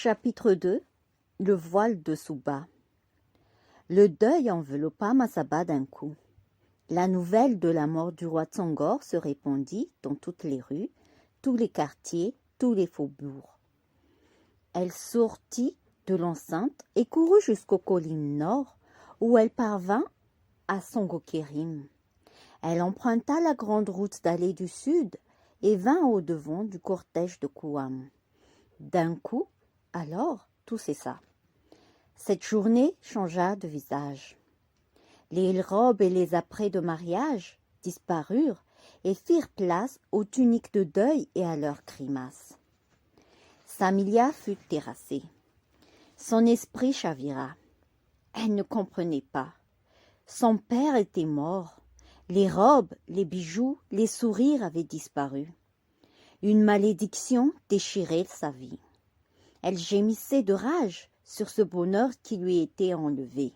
Chapitre 2. Le voile de Suba. Le deuil enveloppa Masaba d'un coup. La nouvelle de la mort du roi Tsongor se répandit dans toutes les rues, tous les quartiers, tous les faubourgs. Elle sortit de l'enceinte et courut jusqu'aux collines nord, où elle parvint à Songokerim. Elle emprunta la grande route d'allée du sud et vint au-devant du cortège de Kouam. D'un coup, alors, tout cessa. Cette journée changea de visage. Les robes et les apprêts de mariage disparurent et firent place aux tuniques de deuil et à leurs grimaces. Samilia fut terrassée. Son esprit chavira. Elle ne comprenait pas. Son père était mort. Les robes, les bijoux, les sourires avaient disparu. Une malédiction déchirait sa vie. Elle gémissait de rage sur ce bonheur qui lui était enlevé.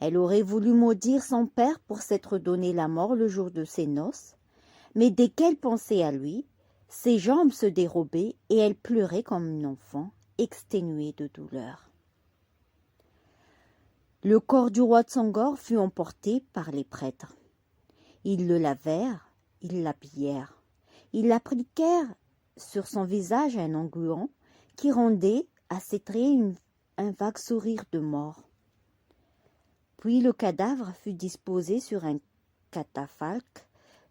Elle aurait voulu maudire son père pour s'être donné la mort le jour de ses noces, mais dès qu'elle pensait à lui, ses jambes se dérobaient et elle pleurait comme une enfant, exténuée de douleur. Le corps du roi Tsongor fut emporté par les prêtres. Ils le lavèrent, ils l'habillèrent. Ils appliquèrent sur son visage un onguent qui rendait à ses traits un vague sourire de mort. Puis le cadavre fut disposé sur un catafalque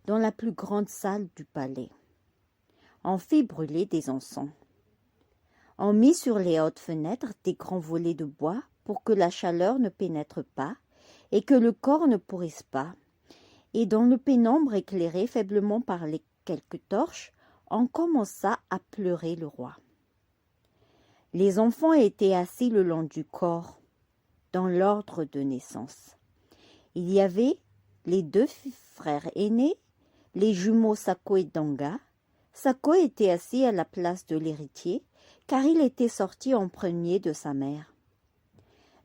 dans la plus grande salle du palais. On fit brûler des encens. On mit sur les hautes fenêtres des grands volets de bois pour que la chaleur ne pénètre pas et que le corps ne pourrisse pas. Et dans le pénombre éclairé faiblement par les quelques torches, on commença à pleurer le roi. Les enfants étaient assis le long du corps, dans l'ordre de naissance. Il y avait les deux frères aînés, les jumeaux Sako et Danga. Sako était assis à la place de l'héritier, car il était sorti en premier de sa mère.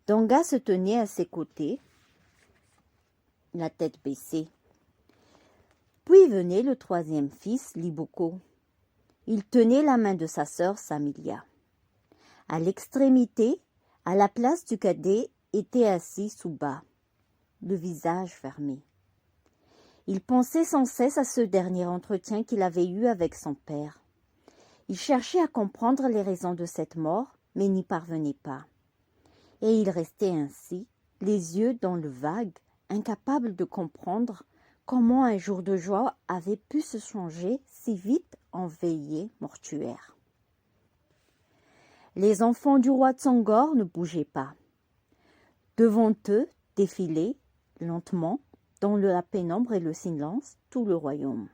Danga se tenait à ses côtés, la tête baissée. Puis venait le troisième fils, Liboko. Il tenait la main de sa sœur Samilia. À l'extrémité, à la place du cadet, était assis Suba, le visage fermé. Il pensait sans cesse à ce dernier entretien qu'il avait eu avec son père. Il cherchait à comprendre les raisons de cette mort, mais n'y parvenait pas. Et il restait ainsi, les yeux dans le vague, incapable de comprendre comment un jour de joie avait pu se changer si vite en veillée mortuaire. Les enfants du roi Tsongor ne bougeaient pas. Devant eux défilait, lentement, dans la pénombre et le silence, tout le royaume.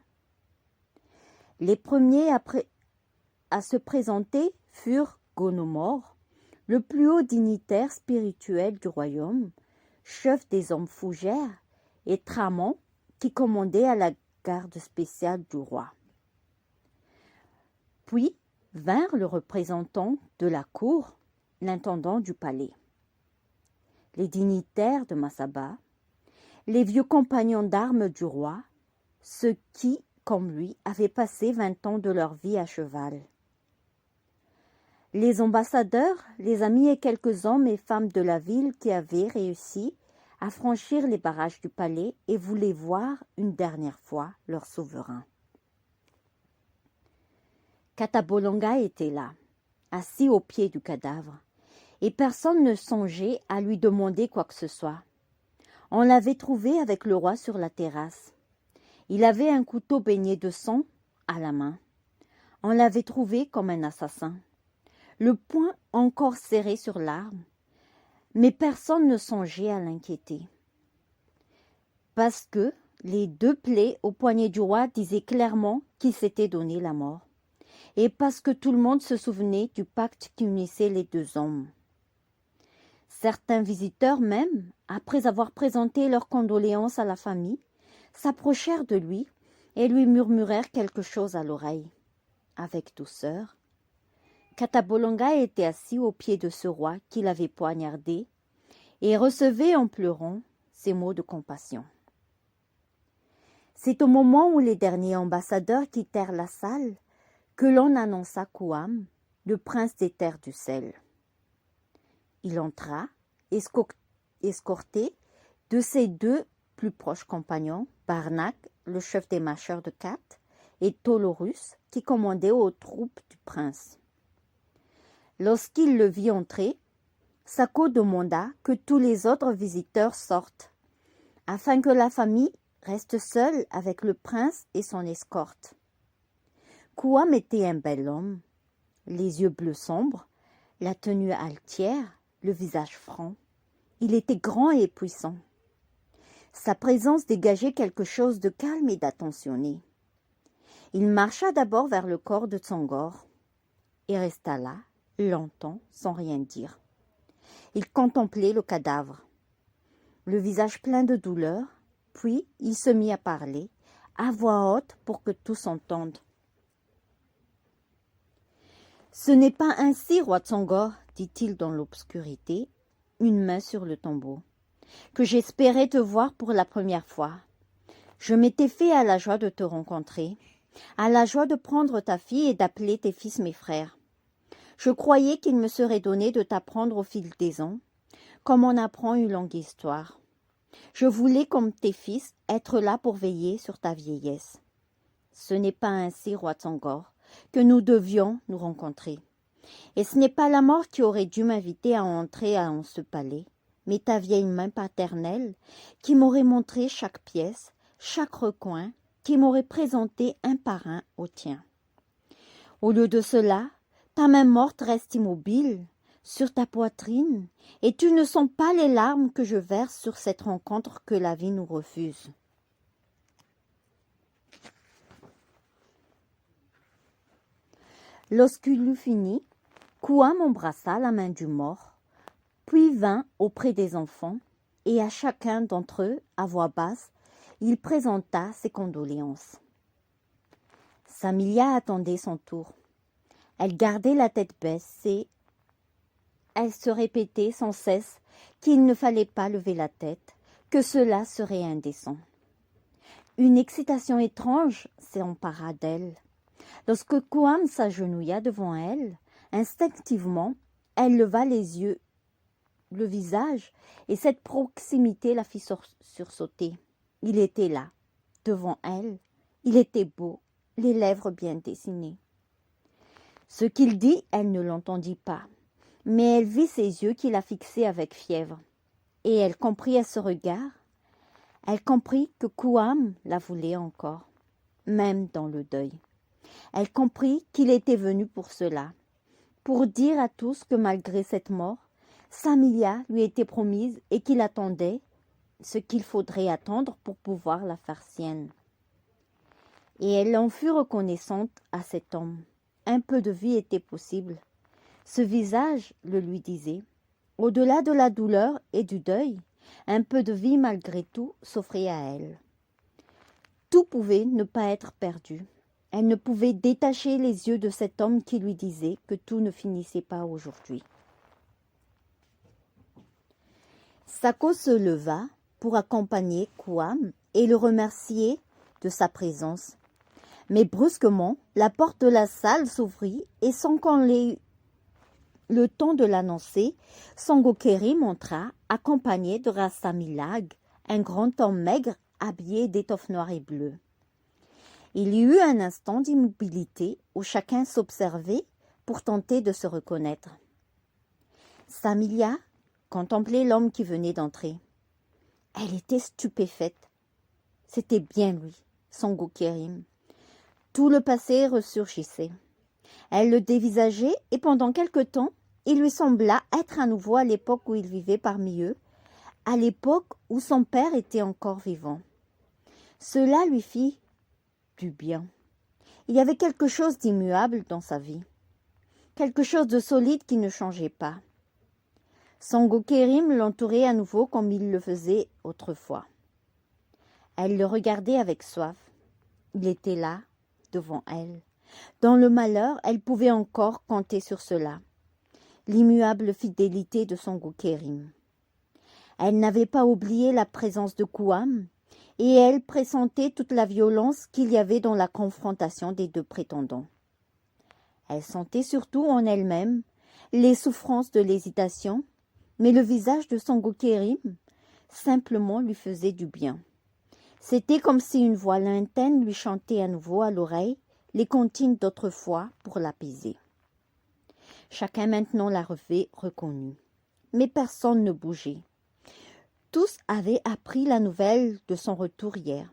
Les premiers à se présenter furent Gonomor, le plus haut dignitaire spirituel du royaume, chef des hommes fougères, et Tramon, qui commandait à la garde spéciale du roi. Puis vinrent le représentant de la cour, l'intendant du palais, les dignitaires de Masaba, les vieux compagnons d'armes du roi, ceux qui, comme lui, avaient passé 20 ans de leur vie à cheval. Les ambassadeurs, les amis et quelques hommes et femmes de la ville qui avaient réussi à franchir les barrages du palais et voulaient voir une dernière fois leur souverain. Katabolonga était là, assis au pied du cadavre, et personne ne songeait à lui demander quoi que ce soit. On l'avait trouvé avec le roi sur la terrasse. Il avait un couteau baigné de sang à la main. On l'avait trouvé comme un assassin, le poing encore serré sur l'arme, mais personne ne songeait à l'inquiéter. Parce que les deux plaies au poignet du roi disaient clairement qu'il s'était donné la mort, et parce que tout le monde se souvenait du pacte qui unissait les deux hommes. Certains visiteurs même, après avoir présenté leurs condoléances à la famille, s'approchèrent de lui et lui murmurèrent quelque chose à l'oreille. Avec douceur, Katabolonga était assis au pied de ce roi qui l'avait poignardé et recevait en pleurant ces mots de compassion. C'est au moment où les derniers ambassadeurs quittèrent la salle que l'on annonça Kouam, le prince des terres du sel. Il entra, escorté de ses deux plus proches compagnons, Barnac, le chef des mâcheurs de cartes, et Tolorus, qui commandait aux troupes du prince. Lorsqu'il le vit entrer, Saco demanda que tous les autres visiteurs sortent, afin que la famille reste seule avec le prince et son escorte. Kouam était un bel homme, les yeux bleus sombres, la tenue altière, le visage franc. Il était grand et puissant. Sa présence dégageait quelque chose de calme et d'attentionné. Il marcha d'abord vers le corps de Tsongor et resta là, longtemps, sans rien dire. Il contemplait le cadavre, le visage plein de douleur, puis il se mit à parler, à voix haute pour que tous entendent. « Ce n'est pas ainsi, roi Tsongor, dit-il dans l'obscurité, une main sur le tombeau, que j'espérais te voir pour la première fois. Je m'étais fait à la joie de te rencontrer, à la joie de prendre ta fille et d'appeler tes fils mes frères. Je croyais qu'il me serait donné de t'apprendre au fil des ans, comme on apprend une longue histoire. Je voulais, comme tes fils, être là pour veiller sur ta vieillesse. Ce n'est pas ainsi, roi Tsongor, que nous devions nous rencontrer. Et ce n'est pas la mort qui aurait dû m'inviter à entrer en ce palais, mais ta vieille main paternelle qui m'aurait montré chaque pièce, chaque recoin, qui m'aurait présenté un par un au tien. Au lieu de cela, ta main morte reste immobile sur ta poitrine, et tu ne sens pas les larmes que je verse sur cette rencontre que la vie nous refuse. Lorsqu'il eut fini, Kouam embrassa la main du mort, puis vint auprès des enfants, et à chacun d'entre eux, à voix basse, il présenta ses condoléances. Samilia attendait son tour. Elle gardait la tête baissée. Elle se répétait sans cesse qu'il ne fallait pas lever la tête, que cela serait indécent. Une excitation étrange s'empara d'elle. Lorsque Kouam s'agenouilla devant elle, instinctivement, elle leva les yeux, le visage, et cette proximité la fit sursauter. Il était là, devant elle. Il était beau, les lèvres bien dessinées. Ce qu'il dit, elle ne l'entendit pas, mais elle vit ses yeux qui la fixaient avec fièvre. Et elle comprit à ce regard, elle comprit que Kouam la voulait encore, même dans le deuil. Elle comprit qu'il était venu pour cela, pour dire à tous que malgré cette mort, Samilia lui était promise et qu'il attendait ce qu'il faudrait attendre pour pouvoir la faire sienne. Et elle en fut reconnaissante à cet homme. Un peu de vie était possible. Ce visage le lui disait. Au-delà de la douleur et du deuil, un peu de vie malgré tout s'offrait à elle. Tout pouvait ne pas être perdu. Elle ne pouvait détacher les yeux de cet homme qui lui disait que tout ne finissait pas aujourd'hui. Saco se leva pour accompagner Kouam et le remercier de sa présence. Mais brusquement, la porte de la salle s'ouvrit et sans qu'on ait eu le temps de l'annoncer, Songo Kerim entra, accompagné de Rassamilag, un grand homme maigre habillé d'étoffe noire et bleue. Il y eut un instant d'immobilité où chacun s'observait pour tenter de se reconnaître. Samilia contemplait l'homme qui venait d'entrer. Elle était stupéfaite. C'était bien lui, Songo Kerim. Tout le passé ressurgissait. Elle le dévisageait et pendant quelque temps, il lui sembla être à nouveau à l'époque où il vivait parmi eux, à l'époque où son père était encore vivant. Cela lui fit du bien. Il y avait quelque chose d'immuable dans sa vie, quelque chose de solide qui ne changeait pas. Songo Kerim l'entourait à nouveau comme il le faisait autrefois. Elle le regardait avec soif. Il était là, devant elle. Dans le malheur, elle pouvait encore compter sur cela. L'immuable fidélité de Songo Kerim. Elle n'avait pas oublié la présence de Kouam, et elle pressentait toute la violence qu'il y avait dans la confrontation des deux prétendants. Elle sentait surtout en elle-même les souffrances de l'hésitation, mais le visage de Sango Kerim simplement lui faisait du bien. C'était comme si une voix lointaine lui chantait à nouveau à l'oreille les comptines d'autrefois pour l'apaiser. Chacun maintenant l'avait reconnu, mais personne ne bougeait. Tous avaient appris la nouvelle de son retour hier.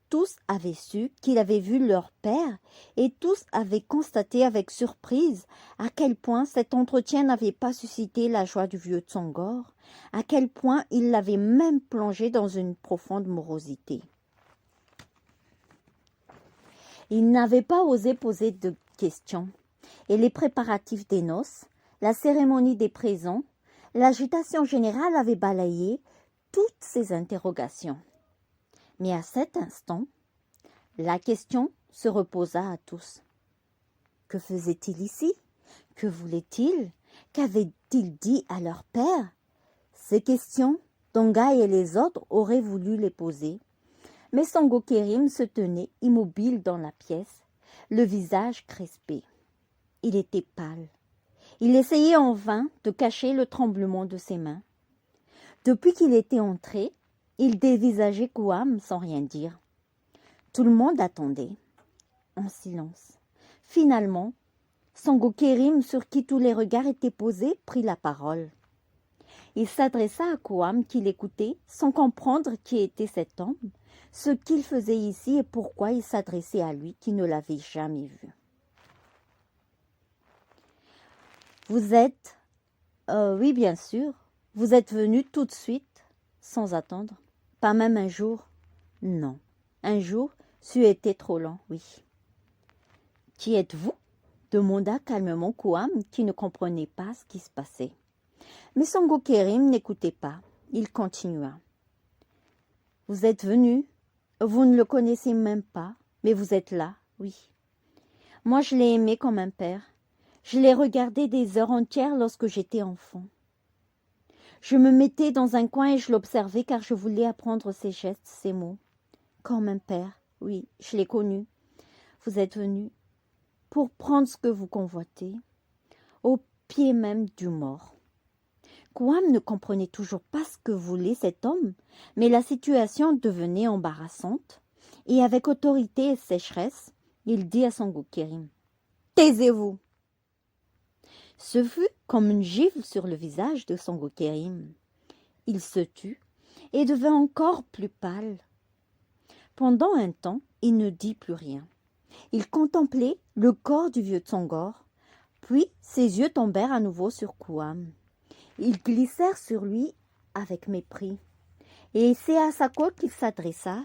Tous avaient su qu'il avait vu leur père et tous avaient constaté avec surprise à quel point cet entretien n'avait pas suscité la joie du vieux Tsongor, à quel point il l'avait même plongé dans une profonde morosité. Il n'avait pas osé poser de questions, et les préparatifs des noces, la cérémonie des présents, l'agitation générale avaient balayé toutes ces interrogations. Mais à cet instant, la question se reposa à tous. Que faisait-il ici? Que voulait-il? Qu'avait-il dit à leur père? Ces questions, Dongai et les autres auraient voulu les poser. Mais Sango Kerim se tenait immobile dans la pièce, le visage crispé. Il était pâle. Il essayait en vain de cacher le tremblement de ses mains. Depuis qu'il était entré, il dévisageait Kouam sans rien dire. Tout le monde attendait, en silence. Finalement, Sango Kerim, sur qui tous les regards étaient posés, prit la parole. Il s'adressa à Kouam qui l'écoutait sans comprendre qui était cet homme, ce qu'il faisait ici et pourquoi il s'adressait à lui qui ne l'avait jamais vu. Vous êtes... oui, bien sûr. Vous êtes venu tout de suite, sans attendre. Pas même un jour. Non. Un jour, c'eût été trop lent, oui. Qui êtes-vous? Demanda calmement Kouam, qui ne comprenait pas ce qui se passait. Mais Sango Kerim n'écoutait pas. Il continua. Vous êtes venu. Vous ne le connaissez même pas, mais vous êtes là, oui. Moi, je l'ai aimé comme un père. Je l'ai regardé des heures entières lorsque j'étais enfant. Je me mettais dans un coin et je l'observais car je voulais apprendre ses gestes, ses mots. Comme un père, oui, je l'ai connu. Vous êtes venu pour prendre ce que vous convoitez, au pied même du mort. Kouam ne comprenait toujours pas ce que voulait cet homme, mais la situation devenait embarrassante, et avec autorité et sécheresse, il dit à Sango Kerim, « Taisez-vous » Ce fut comme une gifle sur le visage de Sango Kerim. Il se tut et devint encore plus pâle. Pendant un temps, il ne dit plus rien. Il contemplait le corps du vieux Tsongor, puis ses yeux tombèrent à nouveau sur Kouam. Ils glissèrent sur lui avec mépris, et c'est à Sako qu'il s'adressa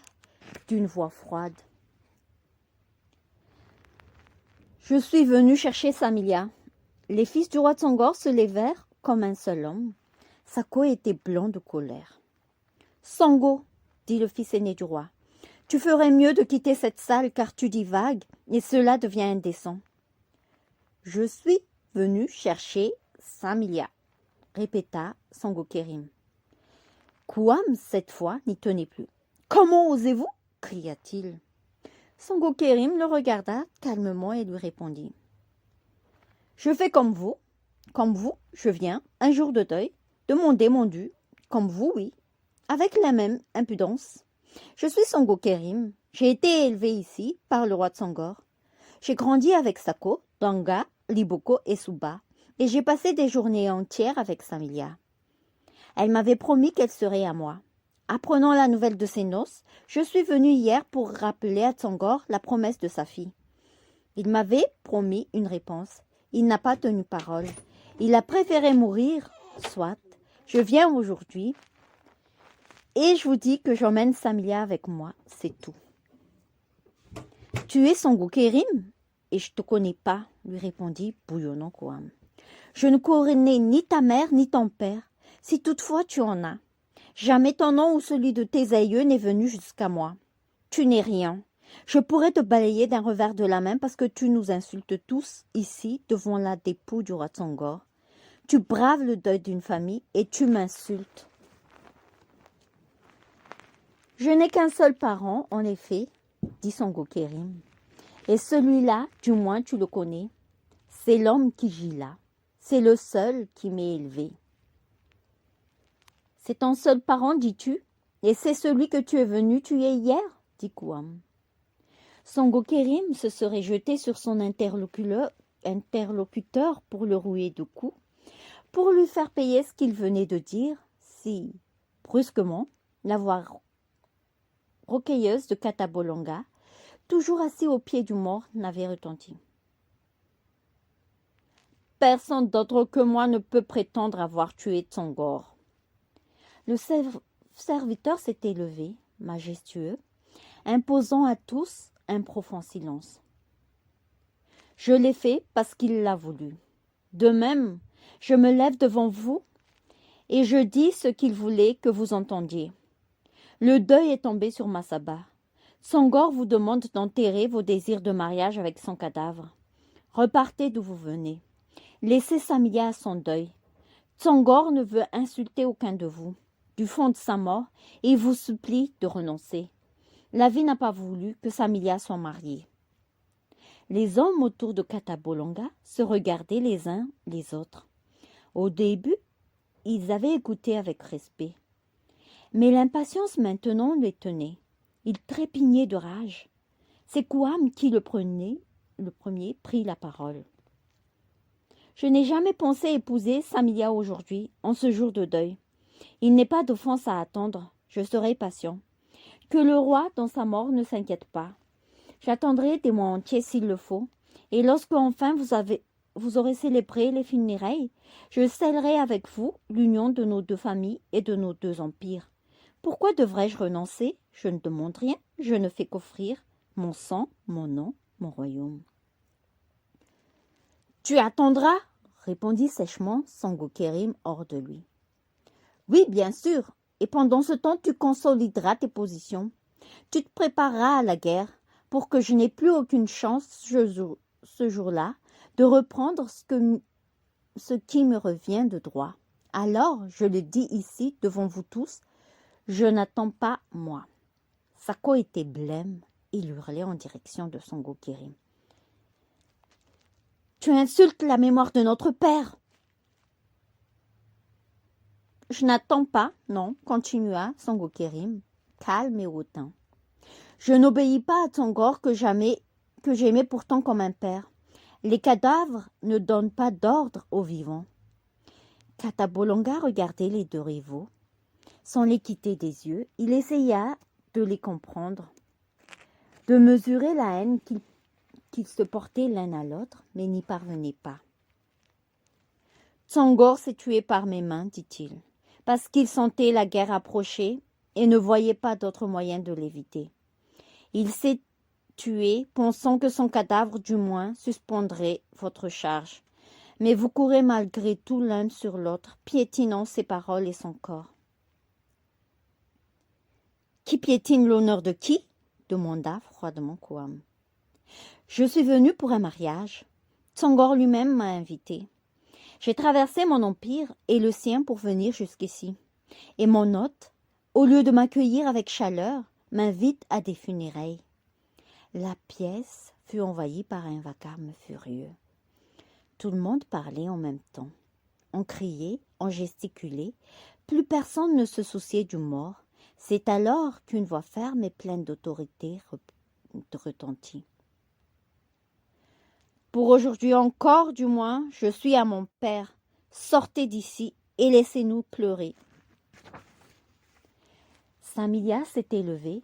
d'une voix froide. « Je suis venu chercher Samilia. » Les fils du roi Tsongor se levèrent comme un seul homme. Sako était blanc de colère. « Sango, dit le fils aîné du roi, tu ferais mieux de quitter cette salle car tu divagues et cela devient indécent. »« Je suis venu chercher Samilia, » répéta Sango Kerim. Kouam, cette fois, n'y tenait plus. « Comment osez-vous » cria-t-il. Sango Kerim le regarda calmement et lui répondit. « Je fais comme vous, je viens, un jour de deuil, demander mon dû, comme vous, oui, avec la même impudence. Je suis Sango Kerim, j'ai été élevé ici par le roi Tsongor. J'ai grandi avec Sako, Danga, Liboko et Suba, et j'ai passé des journées entières avec Samilia. Elle m'avait promis qu'elle serait à moi. Apprenant la nouvelle de ses noces, je suis venu hier pour rappeler à Tsongor la promesse de sa fille. Il m'avait promis une réponse. Il n'a pas tenu parole. Il a préféré mourir, soit. Je viens aujourd'hui et je vous dis que j'emmène Samilia avec moi, c'est tout. « Tu es Sango Kerim et je ne te connais pas, » lui répondit bouillonnant Kouam. « Je ne connais ni ta mère ni ton père, si toutefois tu en as. Jamais ton nom ou celui de tes aïeux n'est venu jusqu'à moi. Tu n'es rien. Je pourrais te balayer d'un revers de la main parce que tu nous insultes tous ici devant la dépouille du roi Tsongor. Tu braves le deuil d'une famille et tu m'insultes. Je n'ai qu'un seul parent, en effet, dit Sango Kerim. Et celui-là, du moins, tu le connais. C'est l'homme qui gît là. C'est le seul qui m'ait élevé. C'est ton seul parent, dis-tu, et c'est celui que tu es venu tuer hier, dit Kouam. Songo Kérim se serait jeté sur son interlocuteur pour le rouer de coups, pour lui faire payer ce qu'il venait de dire, si, brusquement, la voix rocailleuse de Katabolonga, toujours assis au pied du mort, n'avait retenti. Personne d'autre que moi ne peut prétendre avoir tué Tsongor. Le serviteur s'était levé, majestueux, imposant à tous un profond silence. Je l'ai fait parce qu'il l'a voulu. De même, je me lève devant vous et je dis ce qu'il voulait que vous entendiez. Le deuil est tombé sur Masaba. Tsongor vous demande d'enterrer vos désirs de mariage avec son cadavre. Repartez d'où vous venez. Laissez Samiya à son deuil. Tsongor ne veut insulter aucun de vous. Du fond de sa mort, et il vous supplie de renoncer. La vie n'a pas voulu que Samiya soit mariée. Les hommes autour de Katabolonga se regardaient les uns les autres. Au début, ils avaient écouté avec respect. Mais l'impatience maintenant les tenait. Ils trépignaient de rage. C'est Kouam qui, le premier, prit la parole. Je n'ai jamais pensé épouser Samiya aujourd'hui, en ce jour de deuil. Il n'est pas d'offense à attendre, je serai patient. Que le roi, dans sa mort, ne s'inquiète pas. J'attendrai des mois entiers s'il le faut, et lorsque enfin vous aurez célébré les funérailles, je scellerai avec vous l'union de nos deux familles et de nos deux empires. Pourquoi devrais-je renoncer? Je ne demande rien, je ne fais qu'offrir mon sang, mon nom, mon royaume. Tu attendras, répondit sèchement Songo Kérim hors de lui. Oui, bien sûr, et pendant ce temps tu consolideras tes positions. Tu te prépareras à la guerre pour que je n'ai plus aucune chance ce jour-là de reprendre ce qui me revient de droit. Alors, je le dis ici devant vous tous, je n'attends pas moi. Sako était blême, il hurlait en direction de Songo Kérim. Tu insultes la mémoire de notre père. Je n'attends pas, non, continua Songo Kérim, calme et hautain. Je n'obéis pas à Tsongor que j'aimais pourtant comme un père. Les cadavres ne donnent pas d'ordre aux vivants. Katabolonga regardait les deux rivaux. Sans les quitter des yeux, il essaya de les comprendre, de mesurer la haine qu'ils se portaient l'un à l'autre, mais n'y parvenait pas. Tsongor s'est tué par mes mains, dit-il, parce qu'il sentait la guerre approcher et ne voyait pas d'autre moyen de l'éviter. Il s'est tué, pensant que son cadavre, du moins, suspendrait votre charge. Mais vous courez malgré tout l'un sur l'autre, piétinant ses paroles et son corps. Qui piétine l'honneur de qui? Demanda froidement Kouam. Je suis venu pour un mariage. Tsongor lui-même m'a invité. J'ai traversé mon empire et le sien pour venir jusqu'ici. Et mon hôte, au lieu de m'accueillir avec chaleur, m'invite à des funérailles. La pièce fut envahie par un vacarme furieux. Tout le monde parlait en même temps. On criait, on gesticulait. Plus personne ne se souciait du mort. C'est alors qu'une voix ferme et pleine d'autorité retentit. Pour aujourd'hui encore, du moins, je suis à mon père. Sortez d'ici et laissez-nous pleurer. Samiya s'était levé.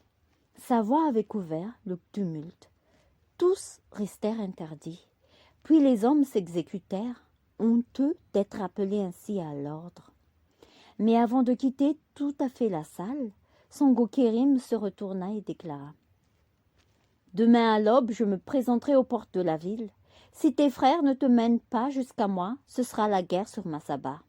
Sa voix avait couvert le tumulte. Tous restèrent interdits. Puis les hommes s'exécutèrent, honteux d'être appelés ainsi à l'ordre. Mais avant de quitter tout à fait la salle, Songo Kérim se retourna et déclara « Demain à l'aube, je me présenterai aux portes de la ville. Si tes frères ne te mènent pas jusqu'à moi, ce sera la guerre sur Masaba. »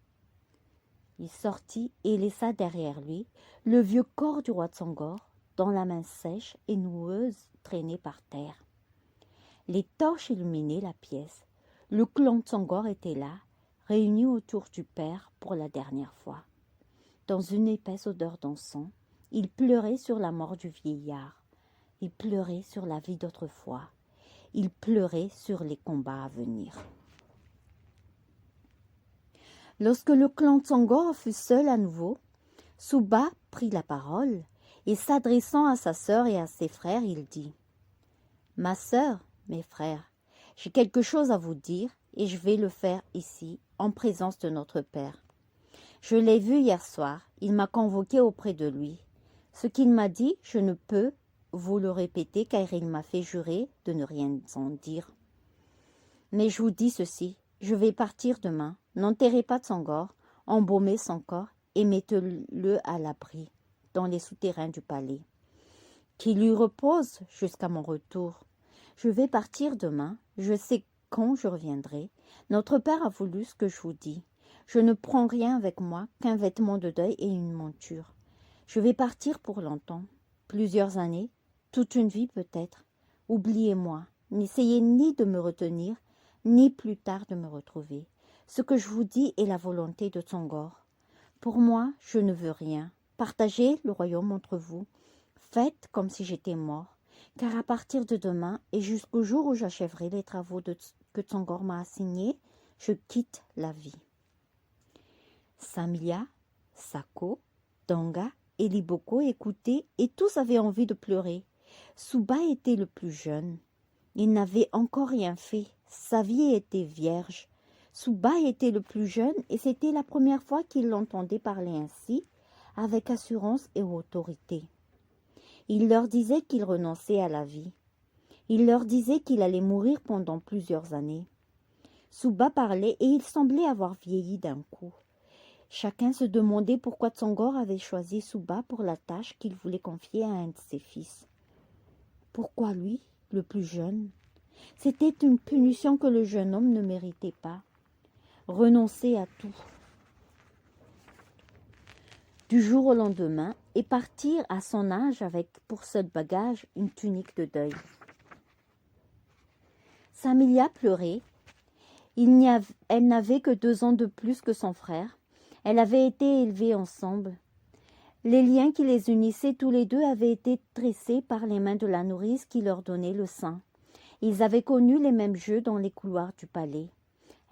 Il sortit et laissa derrière lui le vieux corps du roi Tsongor, dont la main sèche et noueuse traînait par terre. Les torches illuminaient la pièce. Le clan Tsongor était là, réuni autour du père pour la dernière fois. Dans une épaisse odeur d'encens, il pleurait sur la mort du vieillard. Il pleurait sur la vie d'autrefois. Il pleurait sur les combats à venir. Lorsque le clan Tsongor fut seul à nouveau, Suba prit la parole et s'adressant à sa sœur et à ses frères, il dit « Ma sœur, mes frères, j'ai quelque chose à vous dire et je vais le faire ici, en présence de notre Père. Je l'ai vu hier soir, il m'a convoqué auprès de lui. Ce qu'il m'a dit, je ne peux vous le répéter car il m'a fait jurer de ne rien en dire. Mais je vous dis ceci, je vais partir demain, n'enterrez pas Tsongor, embaumez son corps et mettez-le à l'abri dans les souterrains du palais. Qu'il lui repose jusqu'à mon retour. Je vais partir demain, je sais quand je reviendrai. Notre Père a voulu ce que je vous dis. Je ne prends rien avec moi qu'un vêtement de deuil et une monture. Je vais partir pour longtemps, plusieurs années, toute une vie peut-être. Oubliez-moi, n'essayez ni de me retenir, ni plus tard de me retrouver. Ce que je vous dis est la volonté de Tsongor. Pour moi, je ne veux rien. Partagez le royaume entre vous. Faites comme si j'étais mort, car à partir de demain et jusqu'au jour où j'achèverai les travaux que Tsongor m'a assignés, je quitte la vie. Samia, Sako, Danga et Liboko écoutaient et tous avaient envie de pleurer. Suba était le plus jeune. Il n'avait encore rien fait. Sa vie était vierge. Suba était le plus jeune et c'était la première fois qu'il l'entendait parler ainsi, avec assurance et autorité. Il leur disait qu'il renonçait à la vie. Il leur disait qu'il allait mourir pendant plusieurs années. Suba parlait et il semblait avoir vieilli d'un coup. Chacun se demandait pourquoi Tsongor avait choisi Suba pour la tâche qu'il voulait confier à un de ses fils. Pourquoi lui, le plus jeune? C'était une punition que le jeune homme ne méritait pas. Renoncer à tout, du jour au lendemain, et partir à son âge avec pour seul bagage une tunique de deuil. Samia pleurait. Elle n'avait que 2 ans de plus que son frère. Elle avait été élevée ensemble. Les liens qui les unissaient tous les deux avaient été tressés par les mains de la nourrice qui leur donnait le sein. Ils avaient connu les mêmes jeux dans les couloirs du palais.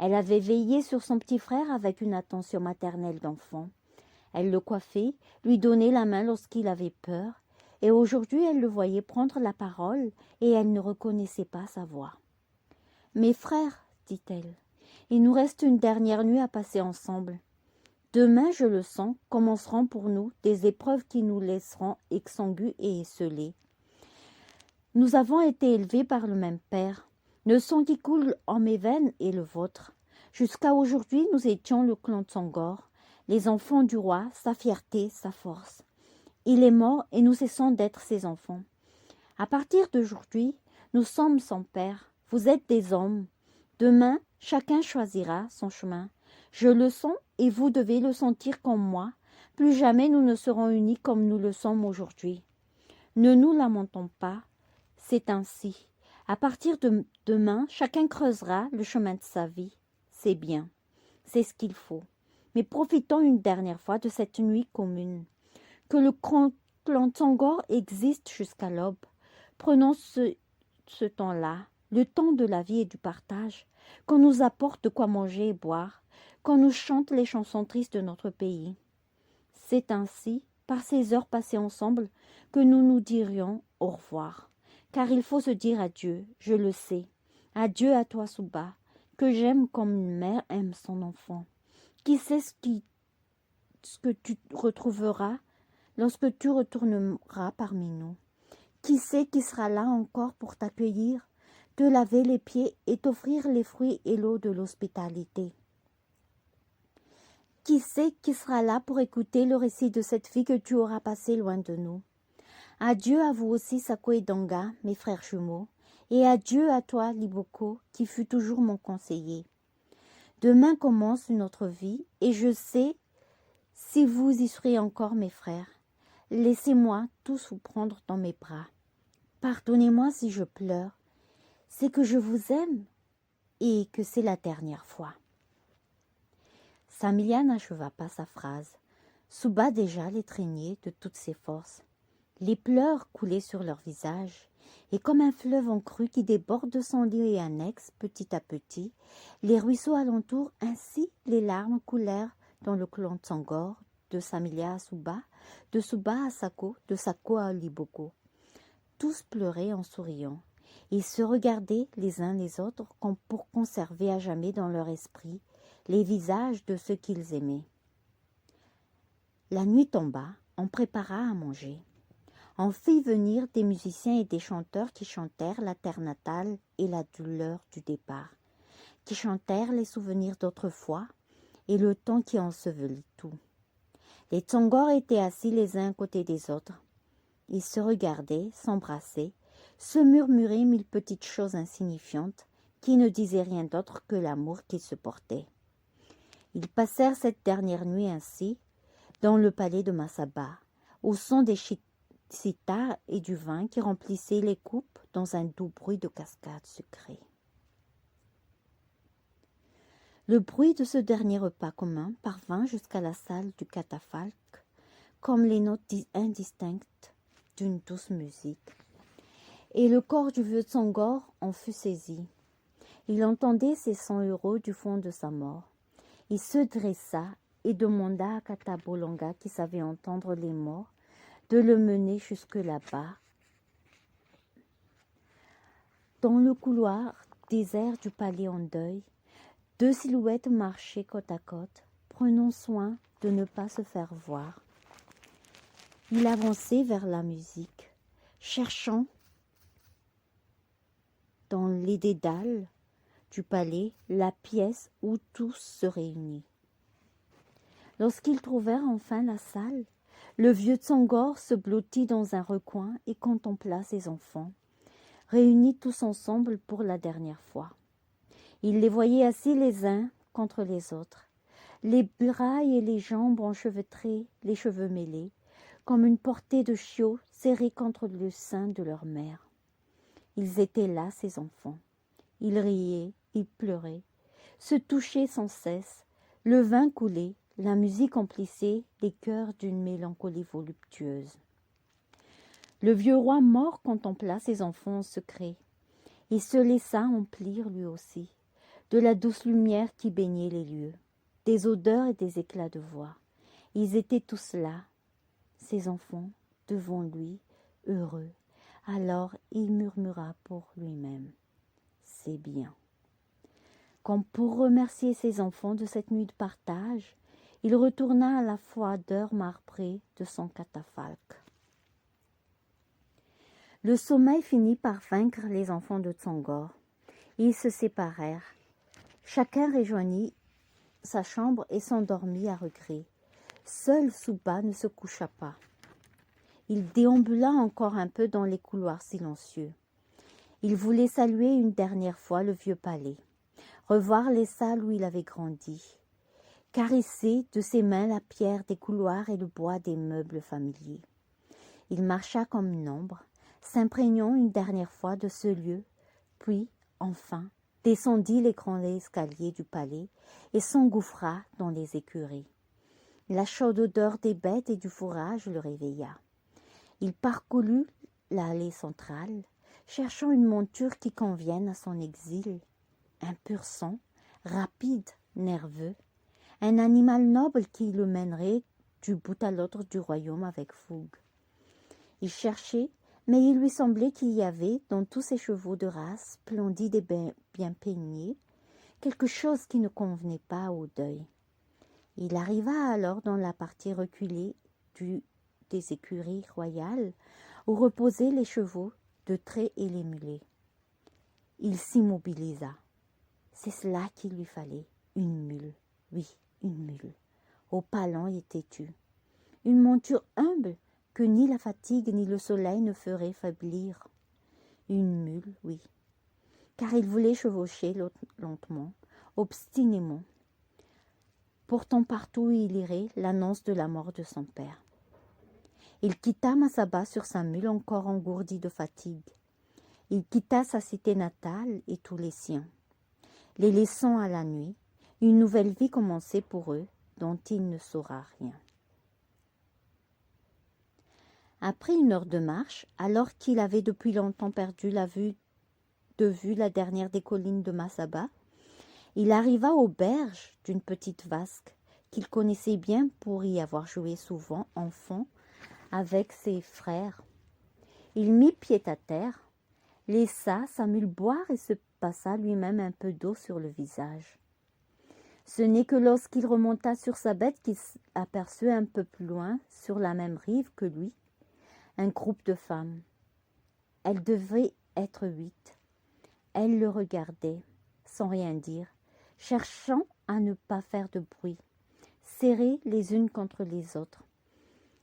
Elle avait veillé sur son petit frère avec une attention maternelle d'enfant. Elle le coiffait, lui donnait la main lorsqu'il avait peur, et aujourd'hui elle le voyait prendre la parole et elle ne reconnaissait pas sa voix. « Mes frères, dit-elle, il nous reste une dernière nuit à passer ensemble. Demain, je le sens, commenceront pour nous des épreuves qui nous laisseront exsangues et esselés. Nous avons été élevés par le même père. Le sang qui coule en mes veines est le vôtre. Jusqu'à aujourd'hui, nous étions le clan Tsongor, les enfants du roi, sa fierté, sa force. Il est mort et nous cessons d'être ses enfants. À partir d'aujourd'hui, nous sommes son père. Vous êtes des hommes. Demain, chacun choisira son chemin. Je le sens et vous devez le sentir comme moi. Plus jamais nous ne serons unis comme nous le sommes aujourd'hui. Ne nous lamentons pas. C'est ainsi. À partir de demain, chacun creusera le chemin de sa vie. C'est bien. C'est ce qu'il faut. Mais profitons une dernière fois de cette nuit commune. Que le clan Tsongor existe jusqu'à l'aube. Prenons ce temps-là, le temps de la vie et du partage, qu'on nous apporte de quoi manger et boire, qu'on nous chante les chansons tristes de notre pays. C'est ainsi, par ces heures passées ensemble, que nous nous dirions au revoir. Car il faut se dire adieu, je le sais. Adieu à toi, Suba, que j'aime comme une mère aime son enfant. Qui sait ce que tu retrouveras lorsque tu retourneras parmi nous? Qui sait qui sera là encore pour t'accueillir, te laver les pieds et t'offrir les fruits et l'eau de l'hospitalité? Qui sait qui sera là pour écouter le récit de cette vie que tu auras passée loin de nous? Adieu à vous aussi, Sako et Danga, mes frères jumeaux, et adieu à toi, Liboko, qui fut toujours mon conseiller. Demain commence une autre vie, et je sais si vous y serez encore, mes frères. Laissez-moi tous vous prendre dans mes bras. Pardonnez-moi si je pleure. C'est que je vous aime et que c'est la dernière fois. Samia n'acheva pas sa phrase. Suba déjà l'étreignait de toutes ses forces. Les pleurs coulaient sur leurs visages, et comme un fleuve en crue qui déborde de son lit et annexe petit à petit, les ruisseaux alentour, ainsi les larmes coulèrent dans le clan Tsongor, de Samilia à Suba, de Suba à Sako, de Sako à Liboko. Tous pleuraient en souriant. Ils se regardaient les uns les autres comme pour conserver à jamais dans leur esprit les visages de ceux qu'ils aimaient. La nuit tomba, on prépara à manger. On fit venir des musiciens et des chanteurs qui chantèrent la terre natale et la douleur du départ, qui chantèrent les souvenirs d'autrefois et le temps qui ensevelit tout. Les Tsongor étaient assis les uns à côté des autres. Ils se regardaient, s'embrassaient, se murmuraient mille petites choses insignifiantes qui ne disaient rien d'autre que l'amour qu'ils se portaient. Ils passèrent cette dernière nuit ainsi, dans le palais de Masaba, au son des sitars et du vin qui remplissaient les coupes dans un doux bruit de cascade sucrée. Le bruit de ce dernier repas commun parvint jusqu'à la salle du catafalque, comme les notes indistinctes d'une douce musique. Et le corps du vieux Tsongor en fut saisi. Il entendait ces 100 euros du fond de sa mort. Il se dressa et demanda à Katabolanga, qui savait entendre les morts, de le mener jusque là-bas. Dans le couloir désert du palais en deuil, 2 silhouettes marchaient côte à côte, prenant soin de ne pas se faire voir. Il avançait vers la musique, cherchant dans les dédales du palais la pièce où tous se réunissent. Lorsqu'ils trouvèrent enfin la salle, le vieux Tsongor se blottit dans un recoin et contempla ses enfants, réunis tous ensemble pour la dernière fois. Il les voyait assis les uns contre les autres, les bras et les jambes enchevêtrés, les cheveux mêlés, comme une portée de chiots serrés contre le sein de leur mère. Ils étaient là, ces enfants. Ils riaient, ils pleuraient, se touchaient sans cesse, le vin coulait, la musique emplissait les cœurs d'une mélancolie voluptueuse. Le vieux roi mort contempla ses enfants en secret. Il se laissa emplir lui aussi, de la douce lumière qui baignait les lieux, des odeurs et des éclats de voix. Ils étaient tous là, ses enfants, devant lui, heureux. Alors il murmura pour lui-même, « C'est bien. » Comme pour remercier ses enfants de cette nuit de partage, il retourna à la froideur marbrée de son catafalque. Le sommeil finit par vaincre les enfants de Tsongor. Ils se séparèrent. Chacun rejoignit sa chambre et s'endormit à regret. Seul Suba ne se coucha pas. Il déambula encore un peu dans les couloirs silencieux. Il voulait saluer une dernière fois le vieux palais, revoir les salles où il avait grandi, caresser de ses mains la pierre des couloirs et le bois des meubles familiers. Il marcha comme une ombre, s'imprégnant une dernière fois de ce lieu, puis, enfin, descendit les grands escaliers du palais et s'engouffra dans les écuries. La chaude odeur des bêtes et du fourrage le réveilla. Il parcourut l'allée centrale, cherchant une monture qui convienne à son exil. Un pur sang, rapide, nerveux, un animal noble qui le mènerait du bout à l'autre du royaume avec fougue. Il cherchait, mais il lui semblait qu'il y avait, dans tous ces chevaux de race, splendides et bien peignés, quelque chose qui ne convenait pas au deuil. Il arriva alors dans la partie reculée des écuries royales, où reposaient les chevaux de trait et les mulets. Il s'immobilisa. C'est cela qu'il lui fallait, une mule, oui, une mule, au palan et têtu. Une monture humble que ni la fatigue ni le soleil ne feraient faiblir. Une mule, oui, car il voulait chevaucher lentement, obstinément, portant partout où il irait l'annonce de la mort de son père. Il quitta Masaba sur sa mule encore engourdie de fatigue. Il quitta sa cité natale et tous les siens, les laissant à la nuit, une nouvelle vie commençait pour eux, dont il ne saura rien. Après 1 heure de marche, alors qu'il avait depuis longtemps perdu de vue la dernière des collines de Masaba, il arriva aux berges d'une petite vasque qu'il connaissait bien pour y avoir joué souvent enfant avec ses frères. Il mit pied à terre, laissa sa mule boire et se passa lui-même un peu d'eau sur le visage. Ce n'est que lorsqu'il remonta sur sa bête qu'il aperçut un peu plus loin, sur la même rive que lui, un groupe de femmes. Elles devaient être 8. Elles le regardaient, sans rien dire, cherchant à ne pas faire de bruit, serrées les unes contre les autres.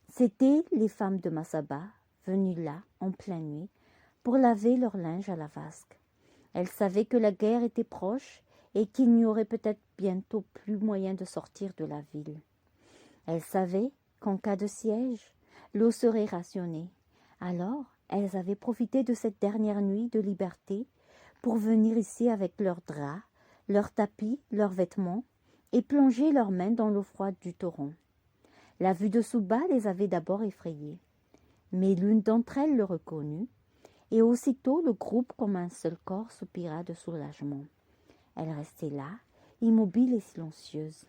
C'étaient les femmes de Masaba, venues là, en pleine nuit, pour laver leur linge à la vasque. Elles savaient que la guerre était proche et qu'il n'y aurait peut-être bientôt plus moyen de sortir de la ville. Elles savaient qu'en cas de siège, l'eau serait rationnée. Alors, elles avaient profité de cette dernière nuit de liberté pour venir ici avec leurs draps, leurs tapis, leurs vêtements, et plonger leurs mains dans l'eau froide du torrent. La vue de Souba les avait d'abord effrayées, mais l'une d'entre elles le reconnut, et aussitôt le groupe comme un seul corps soupira de soulagement. Elle restait là, immobile et silencieuse.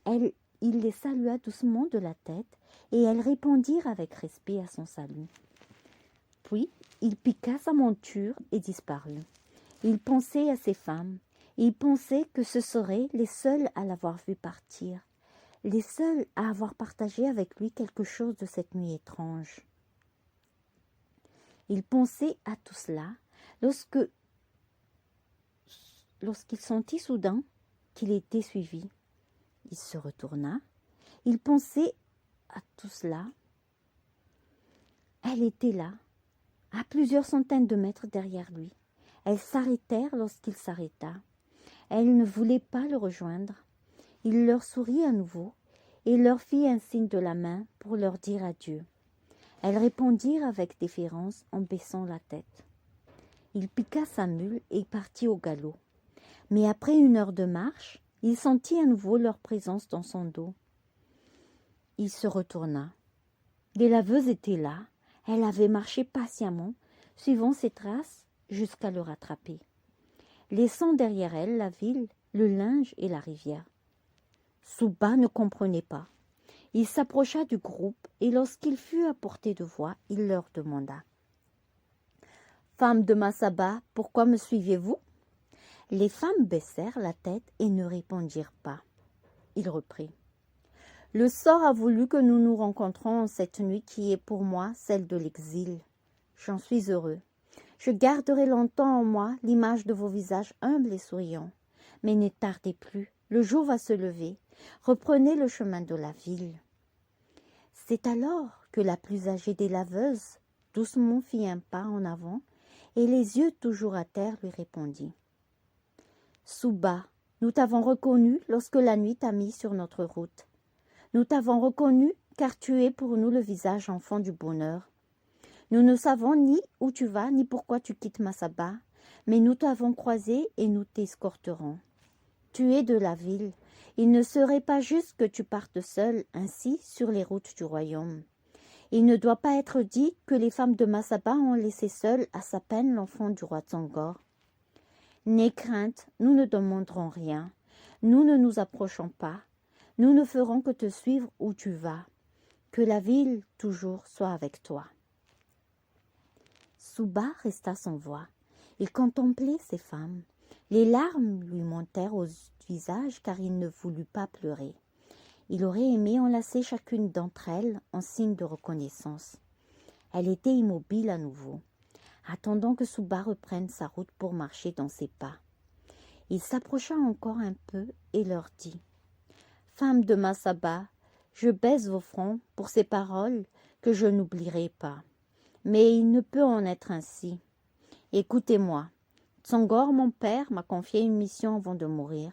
Il les salua doucement de la tête, et elles répondirent avec respect à son salut. Puis, il piqua sa monture et disparut. Il pensait à ces femmes. Il pensait que ce seraient les seules à l'avoir vu partir, les seules à avoir partagé avec lui quelque chose de cette nuit étrange. Il pensait à tout cela lorsqu'il sentit soudain qu'il était suivi. Il se retourna. Il pensait à tout cela. Elle était là, à plusieurs centaines de mètres derrière lui. Elles s'arrêtèrent lorsqu'il s'arrêta. Elle ne voulait pas le rejoindre. Il leur sourit à nouveau et leur fit un signe de la main pour leur dire adieu. Elles répondirent avec déférence en baissant la tête. Il piqua sa mule et partit au galop. Mais après 1 heure de marche, il sentit à nouveau leur présence dans son dos. Il se retourna. Les laveuses étaient là. Elle avait marché patiemment, suivant ses traces jusqu'à le rattraper, laissant derrière elle la ville, le linge et la rivière. Souba ne comprenait pas. Il s'approcha du groupe et lorsqu'il fut à portée de voix, il leur demanda « Femmes de Masaba, pourquoi me suivez-vous » Les femmes baissèrent la tête et ne répondirent pas. Il reprit « Le sort a voulu que nous nous rencontrons cette nuit qui est pour moi celle de l'exil. J'en suis heureux. Je garderai longtemps en moi l'image de vos visages humbles et souriants. Mais ne tardez plus, le jour va se lever. Reprenez le chemin de la ville. » C'est alors que la plus âgée des laveuses doucement fit un pas en avant et les yeux toujours à terre lui répondit « Souba, nous t'avons reconnu lorsque la nuit t'a mis sur notre route. Nous t'avons reconnu car tu es pour nous le visage enfant du bonheur. Nous ne savons ni où tu vas ni pourquoi tu quittes Masaba, mais nous t'avons croisé et nous t'escorterons. Tu es de la ville. Il ne serait pas juste que tu partes seul ainsi sur les routes du royaume. Il ne doit pas être dit que les femmes de Masaba ont laissé seul à sa peine l'enfant du roi Tsongor. N'aie crainte, nous ne demanderons rien. Nous ne nous approchons pas. Nous ne ferons que te suivre où tu vas. Que la ville toujours soit avec toi. » Souba resta sans voix. Il contemplait ces femmes. Les larmes lui montèrent au visage car il ne voulut pas pleurer. Il aurait aimé enlacer chacune d'entre elles en signe de reconnaissance. Elle était immobile à nouveau, attendant que Souba reprenne sa route pour marcher dans ses pas. Il s'approcha encore un peu et leur dit « Femmes de Masaba, je baise vos fronts pour ces paroles que je n'oublierai pas. Mais il ne peut en être ainsi. Écoutez-moi. Tsongor, mon père, m'a confié une mission avant de mourir.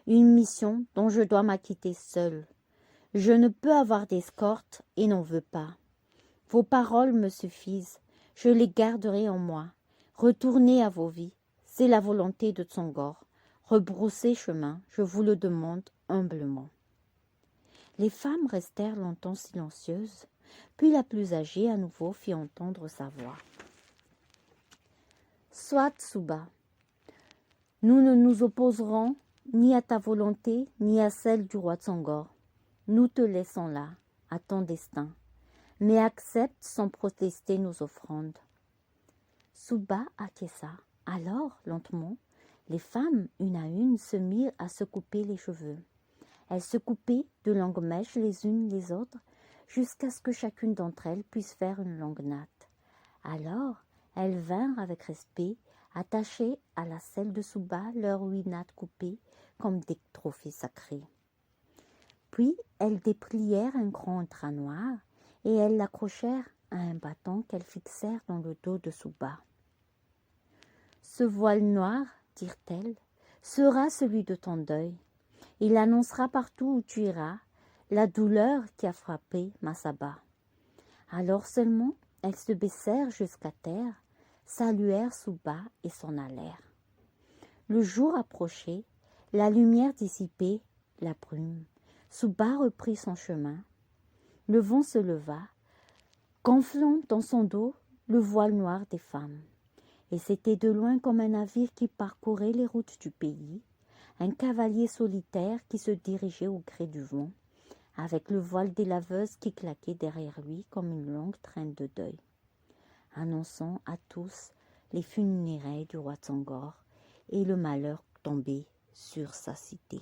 Une mission dont je dois m'acquitter seule. Je ne peux avoir d'escorte et n'en veux pas. Vos paroles me suffisent. Je les garderai en moi. Retournez à vos vies. C'est la volonté de Tsongor. Rebroussez chemin, je vous le demande humblement. » Les femmes restèrent longtemps silencieuses. Puis la plus âgée à nouveau fit entendre sa voix. « Soit, Tsuba, nous ne nous opposerons ni à ta volonté, ni à celle du roi Tsongor. Nous te laissons là, à ton destin, mais accepte sans protester nos offrandes. » Tsuba acquiesça. Alors, lentement, les femmes, une à une, se mirent à se couper les cheveux. Elles se coupaient de longues mèches les unes les autres, jusqu'à ce que chacune d'entre elles puisse faire une longue natte. Alors, elles vinrent avec respect attacher à la selle de Tsuba leurs 8 nattes coupées comme des trophées sacrés. Puis, elles déplièrent un grand drap noir et elles l'accrochèrent à un bâton qu'elles fixèrent dans le dos de Tsuba. « Ce voile noir, dirent-elles, sera celui de ton deuil. Il annoncera partout où tu iras la douleur qui a frappé Masaba. » Alors seulement, elles se baissèrent jusqu'à terre, saluèrent Tsuba et s'en allèrent. Le jour approchait, la lumière dissipait la brume. Tsuba reprit son chemin. Le vent se leva, gonflant dans son dos le voile noir des femmes. Et c'était de loin comme un navire qui parcourait les routes du pays, un cavalier solitaire qui se dirigeait au gré du vent, avec le voile des laveuses qui claquait derrière lui comme une longue traîne de deuil, annonçant à tous les funérailles du roi Tsongor et le malheur tombé sur sa cité.